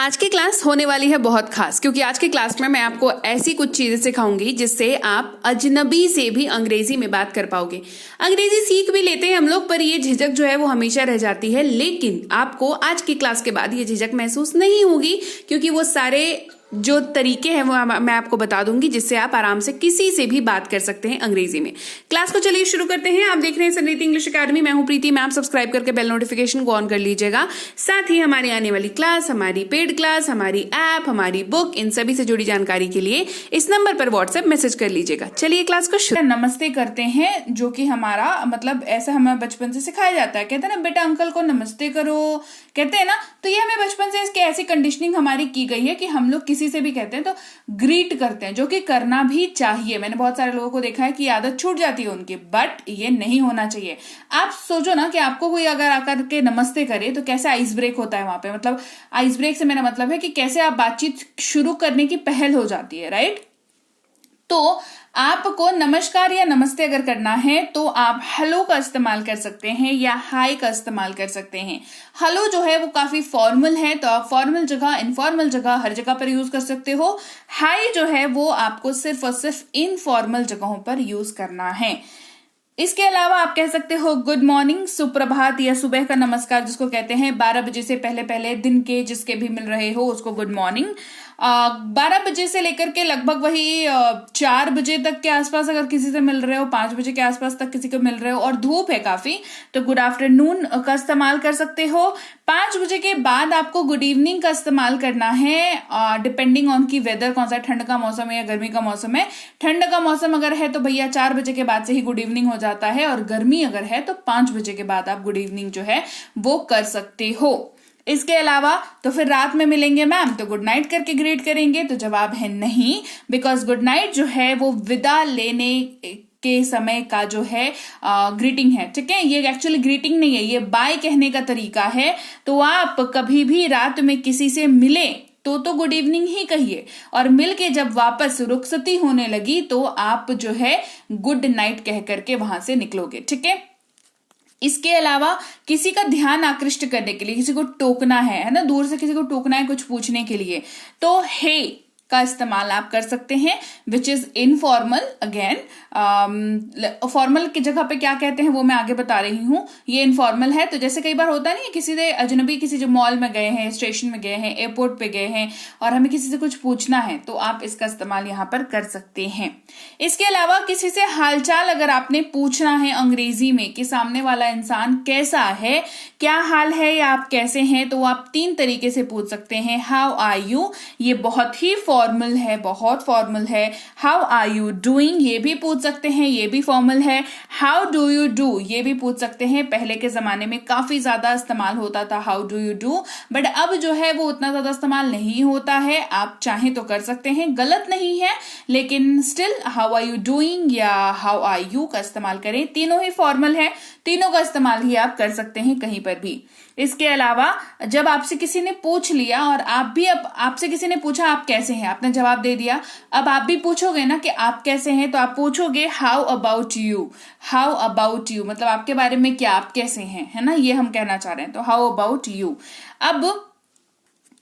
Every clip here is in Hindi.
आज की क्लास होने वाली है बहुत खास, क्योंकि आज की क्लास में मैं आपको ऐसी कुछ चीजें सिखाऊंगी जिससे आप अजनबी से भी अंग्रेजी में बात कर पाओगे। अंग्रेजी सीख भी लेते हैं हम लोग, पर ये झिझक जो है वो हमेशा रह जाती है। लेकिन आपको आज की क्लास के बाद ये झिझक महसूस नहीं होगी, क्योंकि वो सारे जो तरीके हैं वो मैं आपको बता दूंगी जिससे आप आराम से किसी से भी बात कर सकते हैं अंग्रेजी में। क्लास को चलिए शुरू करते हैं। आप देख रहे हैं सनरीति इंग्लिश अकेडमी, मैं हूं प्रीति। आप सब्सक्राइब करके बेल नोटिफिकेशन को ऑन कर लीजिएगा। साथ ही हमारी आने वाली क्लास, हमारी पेड क्लास, हमारी ऐप, हमारी बुक, इन सभी से जुड़ी जानकारी के लिए इस नंबर पर व्हाट्सएप मैसेज कर लीजिएगा। चलिए क्लास को शुरू। नमस्ते करते हैं, जो कि हमारा मतलब ऐसा हमें बचपन से सिखाया जाता है। कहते हैं ना, बेटा अंकल को नमस्ते करो, कहते हैं ना। तो ये हमें बचपन से इसकी ऐसी कंडीशनिंग हमारी की गई है कि हम लोग किसी से भी कहते हैं तो ग्रीट करते हैं, जो कि करना भी चाहिए। मैंने बहुत सारे लोगों को देखा है कि आदत छूट जाती है उनकी, बट ये नहीं होना चाहिए। आप सोचो ना कि आपको कोई अगर आकर के नमस्ते करे तो कैसे आइस ब्रेक होता है वहां पे। मतलब आइस ब्रेक से मेरा मतलब है कि कैसे आप बातचीत शुरू करने की पहल हो जाती है, राइट। तो आपको नमस्कार या नमस्ते अगर करना है तो आप हेलो का इस्तेमाल कर सकते हैं या हाय का इस्तेमाल कर सकते हैं। हेलो जो है वो काफी फॉर्मल है, तो आप फॉर्मल जगह, इनफॉर्मल जगह, हर जगह पर यूज कर सकते हो। हाय जो है वो आपको सिर्फ और सिर्फ इनफॉर्मल जगहों पर यूज करना है। इसके अलावा आप कह सकते हो गुड मॉर्निंग, सुप्रभात या सुबह का नमस्कार जिसको कहते हैं। 12 बजे से पहले पहले दिन के जिसके भी मिल रहे हो उसको गुड मॉर्निंग। 12 बजे से लेकर के लगभग वही 4 बजे तक के आसपास अगर किसी से मिल रहे हो, 5 बजे के आसपास तक किसी को मिल रहे हो और धूप है काफी, तो गुड आफ्टरनून का इस्तेमाल कर सकते हो। 5 बजे के बाद आपको गुड इवनिंग का इस्तेमाल करना है, डिपेंडिंग ऑन की वेदर कौन सा, ठंड का मौसम है या गर्मी का मौसम है। ठंड का मौसम अगर है तो भैया 4 बजे के बाद से ही गुड इवनिंग हो जाता है, और गर्मी अगर है तो 5 बजे के बाद आप गुड इवनिंग जो है वो कर सकते हो। इसके अलावा तो फिर रात में मिलेंगे मैम तो गुड नाइट करके ग्रीट करेंगे, तो जवाब है नहीं, बिकॉज गुड नाइट जो है वो विदा लेने के समय का जो है ग्रीटिंग है, ठीक है। ये एक्चुअली ग्रीटिंग नहीं है, ये बाय कहने का तरीका है। तो आप कभी भी रात में किसी से मिले तो गुड इवनिंग ही कहिए, और मिलके जब वापस रुखसती होने लगी तो आप जो है गुड नाइट कह करके वहां से निकलोगे, ठीक है। इसके अलावा किसी का ध्यान आकृष्ट करने के लिए, किसी को टोकना है ना, दूर से किसी को टोकना है कुछ पूछने के लिए, तो हे का इस्तेमाल आप कर सकते हैं, which is informal. Again formal की जगह पे क्या कहते हैं वो मैं आगे बता रही हूँ, ये इनफॉर्मल है। तो जैसे कई बार होता नहीं है, किसी से अजनबी, किसी जो मॉल में गए हैं, स्टेशन में गए हैं, एयरपोर्ट पे गए हैं और हमें किसी से कुछ पूछना है, तो आप इसका इस्तेमाल यहाँ पर कर सकते हैं। इसके अलावा किसी से हालचाल अगर आपने पूछना है अंग्रेजी में कि सामने वाला इंसान कैसा है, क्या हाल है या आप कैसे हैं, तो आप 3 तरीके से पूछ सकते हैं। हाउ आर यू, ये बहुत ही फॉर्मल है, बहुत फॉर्मल है। हाउ आर यू डूइंग, ये भी पूछ सकते हैं, ये भी फॉर्मल है। हाउ डू यू डू, ये भी पूछ सकते हैं। पहले के जमाने में काफी ज्यादा इस्तेमाल होता था how do you do, but अब जो है वो उतना ज्यादा इस्तेमाल नहीं होता है। आप चाहें तो कर सकते हैं, गलत नहीं है, लेकिन still how are you doing या हाउ आर यू का इस्तेमाल करें। तीनों ही फॉर्मल है, तीनों का इस्तेमाल ही आप कर सकते हैं कहीं पर भी। इसके अलावा जब आपसे किसी ने पूछ लिया और आप भी, अब आपसे किसी ने पूछा आप कैसे हैं, आपने जवाब दे दिया, अब आप भी पूछोगे ना कि आप कैसे हैं, तो आप पूछोगे how about you. How about you मतलब आपके बारे में क्या, आप कैसे हैं, है ना, ये हम कहना चाह रहे हैं। तो हाउ अबाउट यू। अब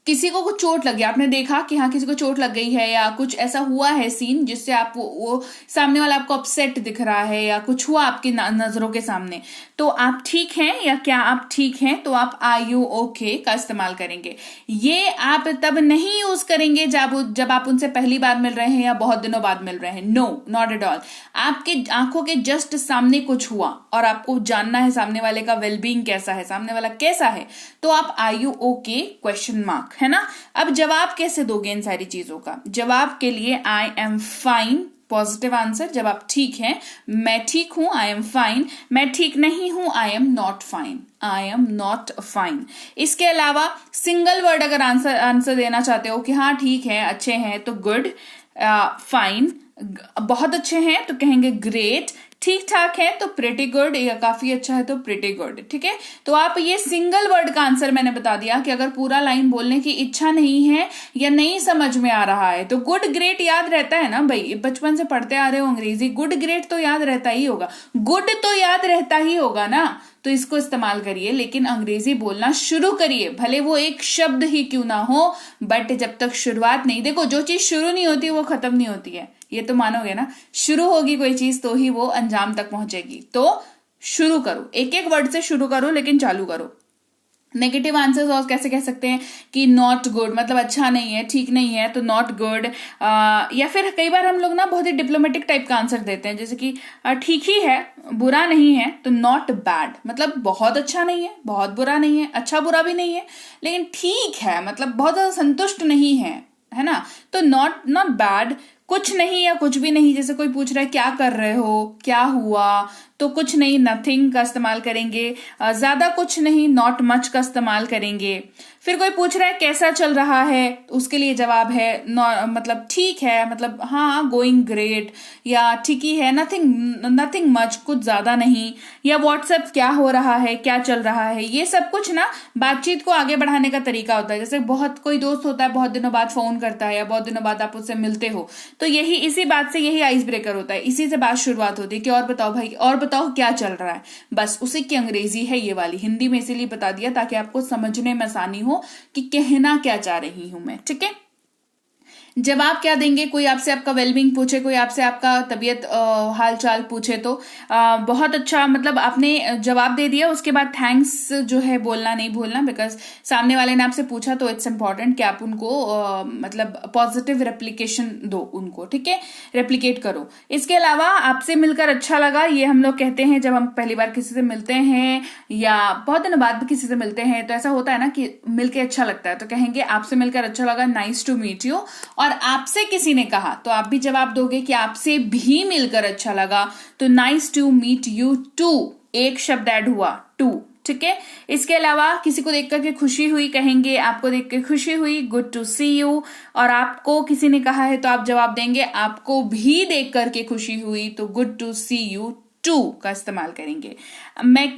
किसी को कुछ चोट लगी, आपने देखा कि हाँ किसी को चोट लग गई है या कुछ ऐसा हुआ है सीन जिससे आप वो सामने वाला आपको अपसेट दिख रहा है या कुछ हुआ आपकी नजरों के सामने, तो आप ठीक हैं या क्या आप ठीक हैं, तो आप यू ओके का इस्तेमाल करेंगे। ये आप तब नहीं यूज करेंगे जब आप उनसे पहली बार मिल रहे हैं या बहुत दिनों बाद मिल रहे हैं। No, not at all. आपके आंखों के जस्ट सामने कुछ हुआ और आपको जानना है सामने वाले का वेलबींग कैसा है, सामने वाला कैसा है, तो आप are you okay question mark, है ना। अब जवाब कैसे दोगे इन सारी चीजों का? जवाब के लिए I am fine, positive answer. जब आप ठीक हैं, मैं ठीक हूं, आई एम फाइन। मैं ठीक नहीं हूं, I am not fine, I am not fine. इसके अलावा सिंगल वर्ड अगर आंसर देना चाहते हो कि हाँ ठीक है, अच्छे हैं, तो गुड, फाइन, बहुत अच्छे हैं तो कहेंगे ग्रेट, ठीक ठाक है तो प्रिटी गुड, या काफी अच्छा है तो प्रिटी गुड, ठीक है। तो आप ये सिंगल वर्ड का आंसर मैंने बता दिया कि अगर पूरा लाइन बोलने की इच्छा नहीं है या नहीं समझ में आ रहा है, तो गुड ग्रेट याद रहता है ना भाई, बचपन से पढ़ते आ रहे हो अंग्रेजी, गुड ग्रेट तो याद रहता ही होगा, गुड तो याद रहता ही होगा ना। तो इसको इस्तेमाल करिए, लेकिन अंग्रेजी बोलना शुरू करिए, भले वो एक शब्द ही क्यों ना हो, बट जब तक शुरुआत नहीं, देखो जो चीज शुरू नहीं होती वो खत्म नहीं होती है, ये तो मानोगे ना। शुरू होगी कोई चीज तो ही वो अंजाम तक पहुंचेगी। तो शुरू करो, एक एक वर्ड से शुरू करो, लेकिन चालू करो। नेगेटिव आंसर्स और कैसे कह सकते हैं कि नॉट गुड, मतलब अच्छा नहीं है, ठीक नहीं है, तो नॉट गुड। या फिर कई बार हम लोग ना बहुत ही डिप्लोमेटिक टाइप का आंसर देते हैं, जैसे कि ठीक ही है, बुरा नहीं है, तो नॉट बैड, मतलब बहुत अच्छा नहीं है, बहुत बुरा नहीं है, अच्छा बुरा भी नहीं है, लेकिन ठीक है, मतलब बहुत ज्यादा संतुष्ट नहीं है ना। तो नॉट बैड, कुछ नहीं या कुछ भी नहीं। जैसे कोई पूछ रहा है क्या कर रहे हो, क्या हुआ, तो कुछ नहीं, नथिंग का इस्तेमाल करेंगे। ज्यादा कुछ नहीं, नॉट मच का इस्तेमाल करेंगे। फिर कोई पूछ रहा है कैसा चल रहा है, उसके लिए जवाब है मतलब ठीक है, मतलब हाँ गोइंग ग्रेट, या ठीक ही है, नथिंग मच, कुछ ज्यादा नहीं। या व्हाट्सएप क्या हो रहा है, क्या चल रहा है, ये सब कुछ ना बातचीत को आगे बढ़ाने का तरीका होता है। जैसे बहुत कोई दोस्त होता है, बहुत दिनों बाद फोन करता है या बहुत दिनों बाद आप उससे मिलते हो, तो यही इसी बात से यही आइस ब्रेकर होता है, इसी से बात शुरुआत होती है कि और बताओ भाई, और बताओ क्या चल रहा है। बस उसी की अंग्रेजी है ये वाली, हिंदी में इसीलिए बता दिया ताकि आपको समझने में आसानी हो कि कहना क्या चाह रही हूं मैं, ठीक है। जवाब क्या देंगे, कोई आपसे आपका वेलबींग पूछे, कोई आपसे आपका तबीयत हाल चाल पूछे, तो बहुत अच्छा, मतलब आपने जवाब दे दिया, उसके बाद थैंक्स जो है बोलना नहीं भूलना, बिकॉज सामने वाले ने आपसे पूछा, तो इट्स इंपॉर्टेंट कि आप उनको मतलब पॉजिटिव रेप्लिकेशन दो उनको, ठीक है, रेप्लिकेट करो। इसके अलावा आपसे मिलकर अच्छा लगा, ये हम लोग कहते हैं जब हम पहली बार किसी से मिलते हैं या बहुत दिनों बाद भी किसी से मिलते हैं, तो ऐसा होता है ना कि मिलके अच्छा लगता है, तो कहेंगे आपसे मिलकर अच्छा लगा, नाइस टू मीट यू। और आपसे किसी ने कहा तो आप भी जवाब दोगे कि आपसे भी मिलकर अच्छा लगा, तो nice to meet you too, एक शब्द ऐड हुआ, टू, ठीक है। इसके अलावा किसी को देख करके खुशी हुई, कहेंगे आपको देख के खुशी हुई, गुड टू सी यू। और आपको किसी ने कहा है तो आप जवाब देंगे आपको भी देख करके खुशी हुई, तो good to see you too का इस्तेमाल करेंगे।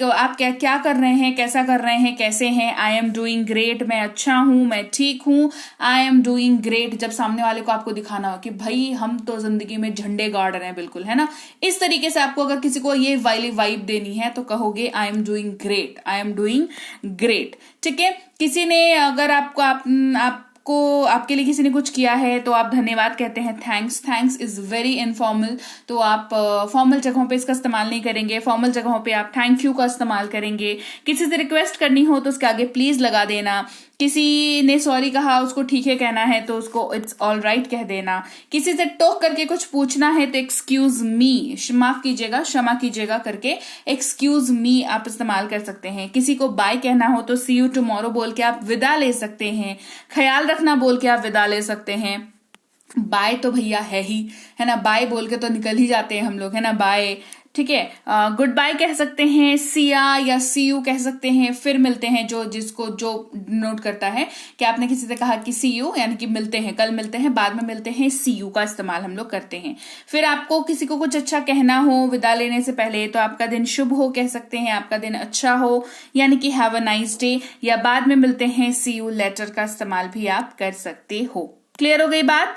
आप क्या कर रहे हैं, कैसा कर रहे हैं, कैसे हैं, आई एम डूइंग ग्रेट, मैं अच्छा हूं, मैं ठीक हूं, आई एम डूइंग ग्रेट, जब सामने वाले को आपको दिखाना हो कि भाई हम तो जिंदगी में झंडे गाड़ रहे हैं, बिल्कुल, है ना। इस तरीके से आपको अगर किसी को ये वाली वाइब देनी है तो कहोगे I am doing great, I am doing great, ठीक है। किसी ने अगर आपके लिए किसी ने कुछ किया है तो आप धन्यवाद कहते हैं, थैंक्स इज वेरी इनफॉर्मल, तो आप फॉर्मल जगहों पे इसका इस्तेमाल नहीं करेंगे, फॉर्मल जगहों पे आप थैंक यू का इस्तेमाल करेंगे। किसी से रिक्वेस्ट करनी हो तो उसके आगे प्लीज लगा देना। किसी ने सॉरी कहा, उसको ठीक है कहना है तो उसको इट्स ऑल राइट कह देना। किसी से टोक करके कुछ पूछना है तो एक्सक्यूज मी, माफ कीजिएगा, क्षमा कीजिएगा करके एक्सक्यूज मी आप इस्तेमाल कर सकते हैं। किसी को बाय कहना हो तो सी यू टुमारो बोल के आप विदा ले सकते हैं। ख्याल रखना बोल के आप विदा ले सकते हैं। बाय तो भैया है ही, है ना, बाय बोल के तो निकल ही जाते हैं हम लोग, है ना, बाय, ठीक है। गुड बाय कह सकते हैं, सिया या सी यू कह सकते हैं, फिर मिलते हैं, जो नोट करता है कि आपने किसी से कहा कि सी यू यानी कि मिलते हैं, कल मिलते हैं, बाद में मिलते हैं, सी यू का इस्तेमाल हम लोग करते हैं। फिर आपको किसी को कुछ अच्छा कहना हो विदा लेने से पहले तो आपका दिन शुभ हो कह सकते हैं, आपका दिन अच्छा हो यानी कि हैव अ नाइस डे, या बाद में मिलते हैं, सी यू लेटर का इस्तेमाल भी आप कर सकते हो। क्लियर हो गई बात।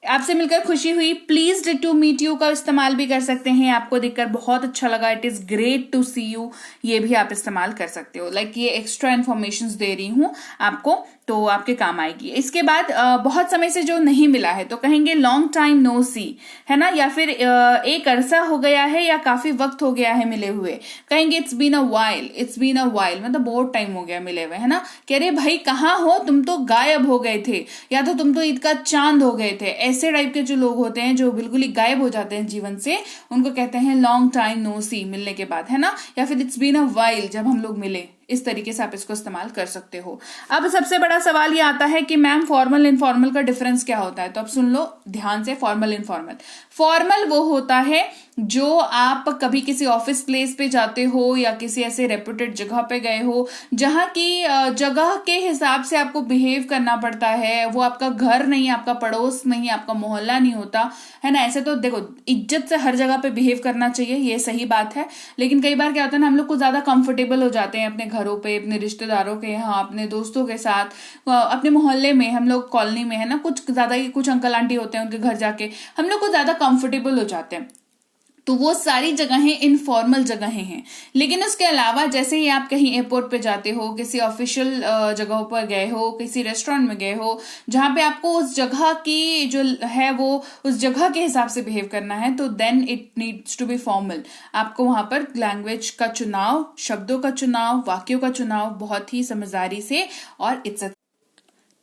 आपसे मिलकर खुशी हुई, प्लीज्ड टू मीट यू का इस्तेमाल भी कर सकते हैं, आपको देखकर बहुत अच्छा लगा, it is great to see you, ये भी आप इस्तेमाल कर सकते हो। लाइक ये एक्स्ट्रा इन्फॉर्मेशन दे रही हूं आपको, तो आपके काम आएगी। इसके बाद बहुत समय से जो नहीं मिला है तो कहेंगे लॉन्ग टाइम नो सी, है ना, या फिर एक अरसा हो गया है या काफी वक्त हो गया है मिले हुए, कहेंगे इट्स बीन अ वाइल, मतलब बहुत टाइम हो गया मिले हुए, है ना। कह रहे भाई कहाँ हो, तुम तो गायब हो गए थे, या तो तुम तो ईद का चांद हो गए थे। ऐसे टाइप के जो लोग होते हैं जो बिल्कुल ही गायब हो जाते हैं जीवन से, उनको कहते हैं लॉन्ग टाइम नो सी, मिलने के बाद, है ना। या फिर इट्स बीन अ वाइल, जब हम लोग मिले, इस तरीके से आप इसको इस्तेमाल कर सकते हो। अब सबसे बड़ा सवाल ये आता है कि मैम फॉर्मल इनफॉर्मल का डिफरेंस क्या होता है, तो अब सुन लो ध्यान से। फॉर्मल इनफॉर्मल, फॉर्मल वो होता है जो आप कभी किसी ऑफिस प्लेस पे जाते हो या किसी ऐसे रेप्यूटेड जगह पे गए हो जहां की जगह के हिसाब से आपको बिहेव करना पड़ता है, वो आपका घर नहीं, आपका पड़ोस नहीं, आपका मोहल्ला नहीं होता, है ना। ऐसे तो देखो इज्जत से हर जगह पे बिहेव करना चाहिए, ये सही बात है, लेकिन कई बार क्या होता है ना, हम लोग को ज्यादा कंफर्टेबल हो जाते हैं अपने घरों पे, अपने रिश्तेदारों के यहाँ, अपने दोस्तों के साथ, अपने मोहल्ले में, हम लोग कॉलोनी में, है ना, कुछ ज्यादा ही कुछ अंकल आंटी होते हैं उनके घर जाके हम लोग को ज्यादा कंफर्टेबल हो जाते हैं। तो वो सारी जगहें इनफॉर्मल जगहें हैं। लेकिन उसके अलावा जैसे ही आप कहीं एयरपोर्ट पे जाते हो, किसी ऑफिशियल जगहों पर गए हो, किसी रेस्टोरेंट में गए हो जहां पे आपको उस जगह की जो है वो उस जगह के हिसाब से बिहेव करना है, तो then it needs to be formal. आपको वहां पर लैंग्वेज का चुनाव, शब्दों का चुनाव, वाक्यों का चुनाव बहुत ही समझदारी से और इज्जत।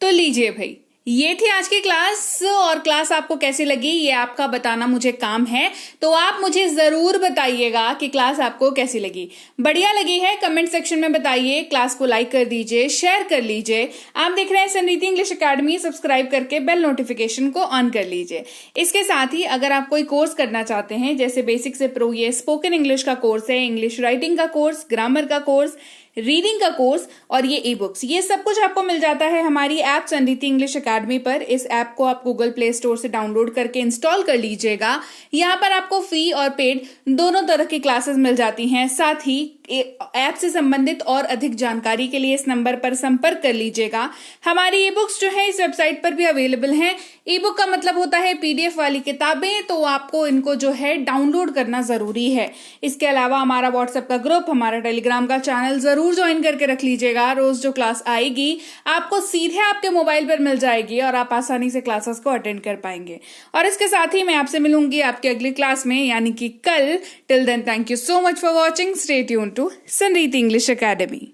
तो लीजिए भाई, ये थी आज की क्लास, और क्लास आपको कैसी लगी ये आपका बताना मुझे काम है, तो आप मुझे जरूर बताइएगा कि क्लास आपको कैसी लगी। बढ़िया लगी है कमेंट सेक्शन में बताइए, क्लास को लाइक कर दीजिए, शेयर कर लीजिए। आप देख रहे हैं समृद्धि इंग्लिश एकेडमी, सब्सक्राइब करके बेल नोटिफिकेशन को ऑन कर लीजिए। इसके साथ ही अगर आप कोई कोर्स करना चाहते हैं, जैसे बेसिक से प्रो, ये स्पोकन इंग्लिश का कोर्स है, इंग्लिश राइटिंग का कोर्स, ग्रामर का कोर्स, रीडिंग का कोर्स और ये ई बुक्स, ये सब कुछ आपको मिल जाता है हमारी ऐप समृद्धि इंग्लिश एकेडमी पर। इस ऐप को आप गूगल प्ले स्टोर से डाउनलोड करके इंस्टॉल कर लीजिएगा। यहाँ पर आपको फ्री और पेड दोनों तरह की क्लासेस मिल जाती हैं। साथ ही ऐप से संबंधित और अधिक जानकारी के लिए इस नंबर पर संपर्क कर लीजिएगा। हमारी ई बुक्स जो है इस वेबसाइट पर भी अवेलेबल हैं। ई बुक का मतलब होता है पीडीएफ वाली किताबें, तो आपको इनको जो है डाउनलोड करना जरूरी है। इसके अलावा हमारा व्हाट्सएप का ग्रुप, हमारा टेलीग्राम का चैनल जरूर ज्वाइन करके रख लीजिएगा। रोज जो क्लास आएगी आपको सीधे आपके मोबाइल पर मिल जाएगी और आप आसानी से क्लासेस को अटेंड कर पाएंगे। और इसके साथ ही मैं आपसे मिलूंगी आपकी अगली क्लास में, यानी कि कल। Till then, thank you so much for watching. Stay tune to Samriddhi English academy.